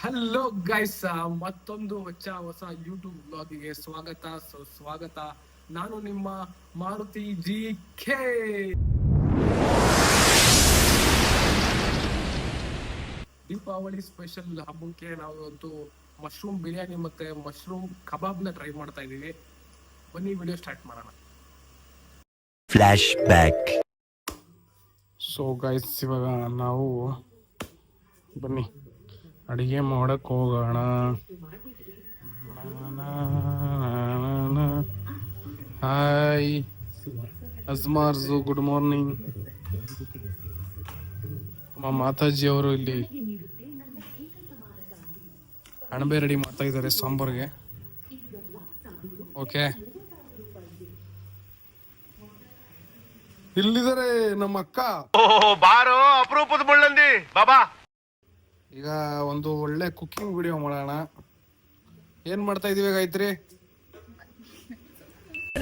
Hello guys, ಮತ್ತೊಂದು ಹೊಸ YouTube ಬ್ಲಾಗಿಗೆ ಸ್ವಾಗತ. ನಾನು ನಿಮ್ಮ ಮಾರುತಿ GK. ದೀಪಾವಳಿ ಸ್ಪೆಷಲ್ ಹಬ್ಬಕ್ಕೆ ನಾವು ಇವತ್ತು ಮಶ್ರೂಮ್ ಬಿರಿಯಾನಿ ಮತ್ತೆ ಮಶ್ರೂಮ್ ಕಬಾಬ್ನ ಟ್ರೈ ಮಾಡ್ತಾ ಇದೀವಿ. ಬನ್ನಿ ವಿಡಿಯೋ ಸ್ಟಾರ್ಟ್ ಮಾಡೋಣ. Flashback. ಸೊ ಗೈಸ್, ಇವಾಗ ನಾವು ಬನ್ನಿ ಅಡಿಗೆ ಮಾಡಕ್ ಹೋಗೋಣ. ಹಾಯ್ ಅಜ್ಮಾರ್ಜು, ಗುಡ್ ಮಾರ್ನಿಂಗ್. ನಮ್ಮ ಮಾತಾಜಿ ಅವರು ಇಲ್ಲಿ ಅಣಬೆ ರೆಡಿ ಮಾಡ್ತಾ ಇದ್ದಾರೆ ಸಾಂಬಾರ್ಗೆ. ಓಕೆ, ಇಲ್ಲಿದ್ದಾರೆ ನಮ್ಮ ಅಕ್ಕ. ಬಾರೋ ಅಪರೂಪದ ಮುಳ್ಳಂದಿ ಬಾಬಾ. ಈಗ ಒಂದು ಒಳ್ಳೆ ಕುಕಿಂಗ್ ವಿಡಿಯೋ ಮಾಡೋಣ. ಏನ್ ಮಾಡ್ತಾ ಇದೀವಿ ಗಾಯತ್ರಿ?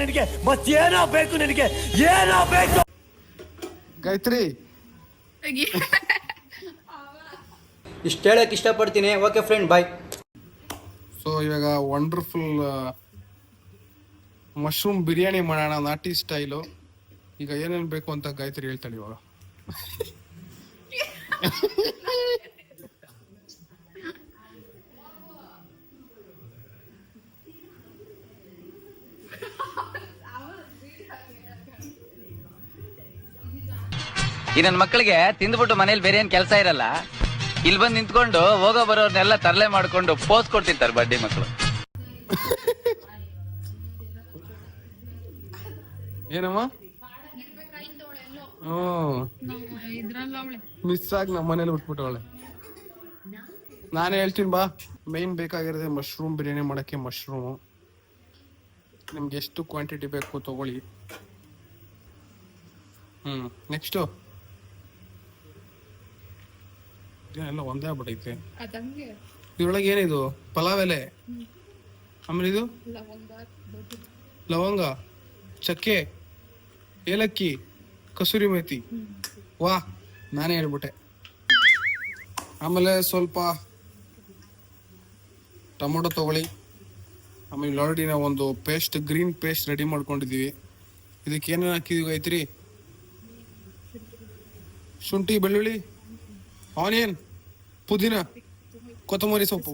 ನಿನಗೆ ಮತ್ತೇನೋ ಬೇಕು, ನಿನಗೆ ಏನೋ ಬೇಕು ಗಾಯತ್ರಿ. ಇಷ್ಟ ಹೇಳಕ್ ಇಷ್ಟಪಡ್ತೀನಿ. ಓಕೆ ಫ್ರೆಂಡ್, ಬಾಯ್. ಸೊ ಇವಾಗ ವಂಡರ್ಫುಲ್ ಮಶ್ರೂಮ್ ಬಿರಿಯಾನಿ ಮಾಡೋಣ, ನಾಟಿ ಸ್ಟೈಲು. ಈಗ ಏನೇನು ಬೇಕು ಅಂತ ಗಾಯತ್ರಿ ಹೇಳ್ತಾಳೆ ಇವಾಗ. ಈ ನನ್ನ ಮಕ್ಕಳಿಗೆ ತಿಂದ್ಬಿಟ್ಟು ಮನೇಲಿ ಬೇರೆ ಏನ್ ಕೆಲಸ ಇರಲ್ಲ, ಇಲ್ಲಿ ಬಂದು ನಿಂತ್ಕೊಂಡು ಹೋಗೋ ಬರೋರ್ನೆಲ್ಲ ತರಲೆ ಮಾಡ್ಕೊಂಡು ಪೋಸ್ ಕೊಡ್ತಿರ್ತಾರೆ ಬಡ್ಡಿ ಮಕ್ಕಳು. ಏನಮ್ಮ? ಮಿಸ್ ಆಗಿ ನಮ್ಮ ಮನೇಲಿ ಬಿಟ್ಬಿಟ್ಟವಳೆ. ನಾನೇ ಹೇಳ್ತೀನಿ ಬಾ. ಮೇನ್ ಬೇಕಾಗಿರೋದೆ ಮಶ್ರೂಮ್ ಬಿರಿಯಾನಿ ಮಾಡಕ್ಕೆ ಮಶ್ರೂಮು. ನಿಮ್ಗೆ ಎಷ್ಟು ಕ್ವಾಂಟಿಟಿ ಬೇಕು ತಗೊಳ್ಳಿ. ನೆಕ್ಸ್ಟು ಎಲ್ಲ ಒಂದೇ ಆಗ್ಬಿಟ್ಟೈತೆ. ಇದ್ರೊಳಗೆ ಏನಿದು? ಪಲಾವ್ ಎಲೆ, ಆಮೇಲೆ ಇದು ಲವಂಗ, ಚಕ್ಕೆ, ಏಲಕ್ಕಿ, ಕಸೂರಿ ಮೇಥಿ. ವಾ, ನಾನೇ ಹೇಳ್ಬಿಟ್ಟೆ. ಆಮೇಲೆ ಸ್ವಲ್ಪ ಟೊಮೊಟೊ ತಗೊಳ್ಳಿ. ಆಮೇಲೆ ಆಲ್ರೆಡಿ ನಾವು ಒಂದು ಪೇಸ್ಟ್, ಗ್ರೀನ್ ಪೇಸ್ಟ್ ರೆಡಿ ಮಾಡ್ಕೊಂಡಿದ್ದೀವಿ. ಇದಕ್ಕೆ ಏನೇನು ಹಾಕಿದೀವಿ ಗಾಯತ್ರಿ? ಶುಂಠಿ, ಬೆಳ್ಳುಳ್ಳಿ, ಆನಿಯನ್, ಪುದೀನ, ಕೊತ್ತಂಬರಿ ಸೊಪ್ಪು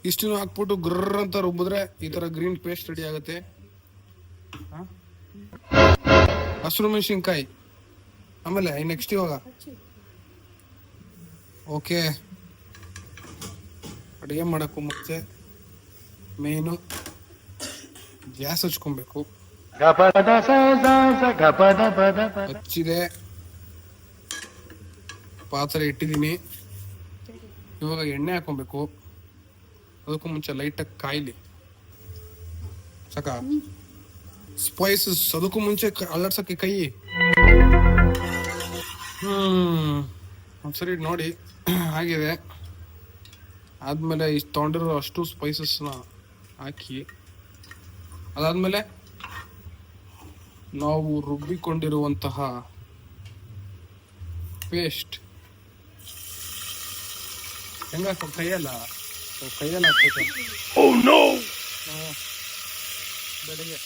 ಇಷ್ಟನ್ನು ಹಾಕ್ಬಿಟ್ಟು ಗ್ರರ್ ಅಂತ ರುಬ್ಬಿದ್ರೆ ಈ ತರ ಗ್ರೀನ್ ಪೇಸ್ಟ್ ರೆಡಿ ಆಗುತ್ತೆ. ಹಸಿರು ಮೆಣಸಿನ್ಕಾಯಿ. ಆಮೇಲೆ ನೆಕ್ಸ್ಟ್ ಇವಾಗ ಓಕೆ, ಅಡುಗೆ ಮಾಡೋಕ್ಕೂ ಮುಂಚೆ ಮೇನು ಗ್ಯಾಸ್ ಹಚ್ಕೊಬೇಕು. ಹಚ್ಚಿದೆ, ಪಾತ್ರೆ ಇಟ್ಟಿದ್ದೀನಿ. ಇವಾಗ ಎಣ್ಣೆ ಹಾಕೊಬೇಕು. ಅದಕ್ಕೂ ಮುಂಚೆ ಲೈಟಾಗಿ ಕಾಯಿಲಿ ಸಾಕ. ಸ್ಪೈಸಸ್ ಅದಕ್ಕೂ ಮುಂಚೆ ಅಲ್ಲಾಡ್ಸಕ್ಕೆ ಕೈ. ಒಂದ್ಸರಿ ನೋಡಿ ಆಗಿದೆ. ಆದ್ಮೇಲೆ ಇಷ್ಟು ತೊಗೊಂಡಿರೋ ಅಷ್ಟು ಸ್ಪೈಸಸ್ನ ಹಾಕಿ, ಅದಾದ್ಮೇಲೆ ನಾವು ರುಬ್ಬಿಕೊಂಡಿರುವಂತಹ ಪೇಸ್ಟ್ ಹೆಂಗ ಕೈಯಲ್ಲ ಹಾಕ್ಬೇಕು. ಬೆಳಿಗ್ಗೆ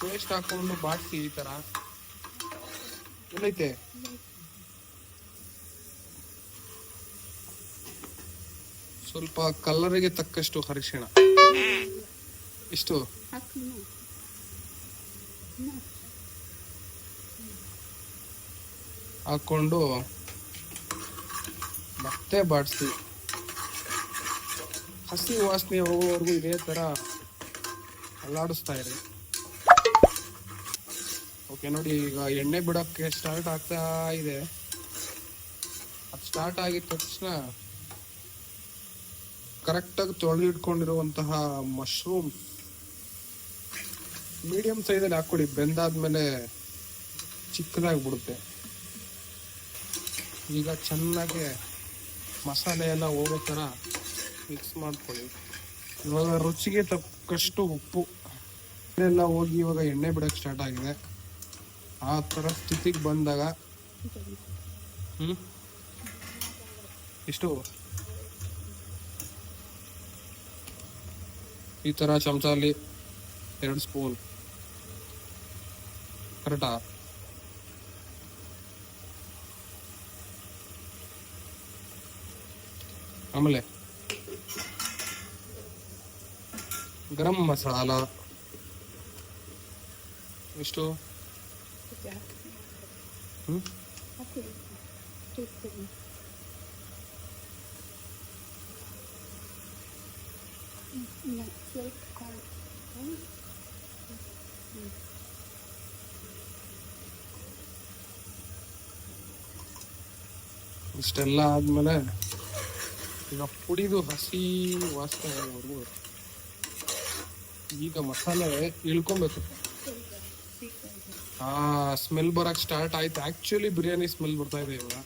ಪೇಸ್ಟ್ ಹಾಕೊಂಡು ಬಾಡಿಸಿ ಈ ತರ ಎಲ್ಲೈತೆ. ಸ್ವಲ್ಪ ಕಲರಿಗೆ ತಕ್ಕಷ್ಟು ಅರಿಶಿಣ, ಇಷ್ಟು ಹಾಕೊಂಡು ಮತ್ತೆ ಬಾಡಿಸ್ತೀವಿ. ಹಸಿ ವಾಸನೆ ಹೋಗೋವರೆಗೂ ಇದೇ ತರ ಅಲ್ಲಾಡಿಸ್ತಾ ಇರಿ. ಓಕೆ ನೋಡಿ, ಈಗ ಎಣ್ಣೆ ಬಿಡೋಕ್ಕೆ ಸ್ಟಾರ್ಟ್ ಆಗ್ತಾ ಇದೆ. ಅದು ಸ್ಟಾರ್ಟ್ ಆಗಿದ ತಕ್ಷಣ ಕರೆಕ್ಟಾಗಿ ತೊಳೆದಿಟ್ಕೊಂಡಿರುವಂತಹ ಮಶ್ರೂಮ್ ಮೀಡಿಯಂ ಸೈಜಲ್ಲಿ ಹಾಕ್ಕೊಡಿ. ಬೆಂದಾದ್ಮೇಲೆ ಚಿಕ್ಕದಾಗ್ಬಿಡುತ್ತೆ. ಈಗ ಚೆನ್ನಾಗಿ ಮಸಾಲೆ ಎಲ್ಲ ಹೋಗೋ ಥರ ಮಿಕ್ಸ್ ಮಾಡ್ಕೊಳ್ಳಿ. ಇವಾಗ ರುಚಿಗೆ ತಕ್ಕಷ್ಟು ಉಪ್ಪು ಎಲ್ಲ ಹೋಗಿ ಇವಾಗ ಎಣ್ಣೆ ಬಿಡಕ್ಕೆ ಸ್ಟಾರ್ಟ್ ಆಗಿದೆ. ಆ ಥರ ಸ್ಥಿತಿಗೆ ಬಂದಾಗ ಇಷ್ಟು ಈ ಥರ ಚಮಚಲ್ಲಿ 2 ಸ್ಪೂನ್ ಕರೆಕ್ಟಾ? ಆಮೇಲೆ ಗರಂ ಮಸಾಲ ಎಷ್ಟು? ಇಷ್ಟೆಲ್ಲ ಆದ್ಮೇಲೆ ಈಗ ಪುಡಿದು ಹಸಿ ವಾಸನೆವರೆಗೂ ಈಗ ಮಸಾಲೆ ಇಳ್ಕೊಬೇಕು. ಸ್ಮೆಲ್ ಬರಕ್ ಸ್ಟಾರ್ಟ್ ಆಯ್ತು. ಆಕ್ಚುಲಿ ಬಿರಿಯಾನಿ ಸ್ಮೆಲ್ ಬರ್ತಾ ಇದೆ ಇವಾಗ.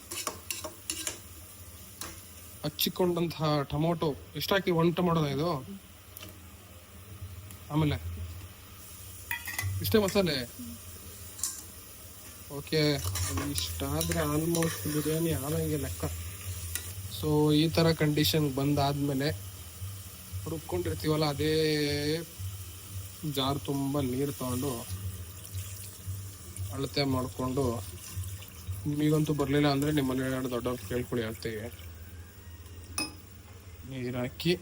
ಹಚ್ಚಿಕೊಂಡಂತಹ ಟೊಮೊಟೊ ಎಷ್ಟಾಕಿ? 1 ಟೊಮೊಟೊ ಇದು. ಆಮೇಲೆ ಇಷ್ಟೇ ಮಸಾಲೆ. ಓಕೆ, ಇಷ್ಟಾದ್ರೆ ಆಲ್ಮೋಸ್ಟ್ ಬಿರಿಯಾನಿ ಆದಂಗೆ ಲೆಕ್ಕ. ಸೊ ಈ ಥರ ಕಂಡೀಷನ್ ಬಂದಾದ್ಮೇಲೆ ರುಬ್ಕೊಂಡಿರ್ತೀವಲ್ಲ, ಅದೇ ಜಾರ್ ತುಂಬ ನೀರು ತಗೊಂಡು ಅಳತೆ ಮಾಡಿಕೊಂಡು, ನಿಮಗಂತೂ ಬರಲಿಲ್ಲ ಅಂದರೆ ನಿಮ್ಮ ಮನೆ ದೊಡ್ಡವ್ರು ಕೇಳ್ಕೊಳ್ಳಿ, ಹೇಳ್ತೀವಿ. ನೀರು ಹಾಕಿ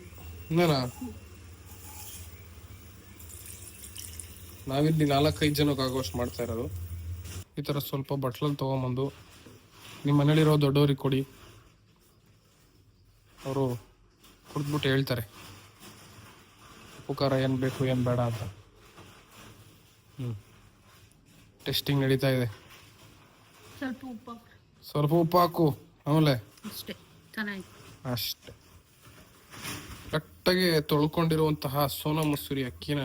ನಾವಿಲ್ಲಿ 4-5 ಜನಕ್ಕೆ ಆಗೋಷ್ಟು ಮಾಡ್ತಾ ಇರೋದು. ಈ ಥರ ಸ್ವಲ್ಪ ಬಟ್ಲಲ್ಲಿ ತೊಗೊಂಬಂದು ನಿಮ್ಮ ಮನೇಲಿರೋ ದೊಡ್ಡವ್ರಿಗೆ ಕೊಡಿ. ಅವರು ಕುಡಿದ್ಬಿಟ್ಟು ಹೇಳ್ತಾರೆ ಉಪ್ಪು ಖಾರ ಏನು ಬೇಕು ಏನು ಬೇಡ ಅಂತ. ಟೆಸ್ಟಿಂಗ್ ನಡೀತಾ ಇದೆ. ಸ್ವಲ್ಪ ಉಪ್ಪು ಹಾಕು. ಆಮೇಲೆ ಅಷ್ಟೆ. ಕರೆಕ್ಟಾಗಿ ತೊಳ್ಕೊಂಡಿರುವಂತಹ ಸೋನಾ ಮಸೂರಿ ಅಕ್ಕಿನ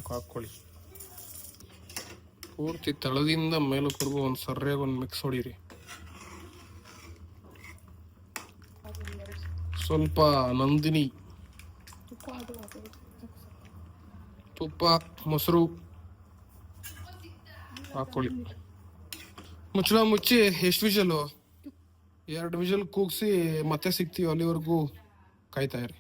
ಹಾಕೊಳ್ಳಿ. ಪೂರ್ತಿ ತಳದಿಂದ ಮೇಲಕ್ಕವರೆಗೂ ಒಂದು ಸರ್ಯಾಗಿ ಒಂದು ಮಿಕ್ಸ್ ಹೊಡೀರಿ. ಸ್ವಲ್ಪ ನಂದಿನಿ ತುಪ್ಪ, ಮೊಸರು ಹಾಕೊಳ್ಳಿ. ಮುಚ್ಚಳ ಮುಚ್ಚಿ ಎಷ್ಟು ವಿಷಲು? 2 ವಿಷಲ್ ಕೂಗಿಸಿ ಮತ್ತೆ ಸಿಗ್ತೀವಿ. ಅಲ್ಲಿವರೆಗೂ ಕಾಯ್ತಾ ಇರಿ.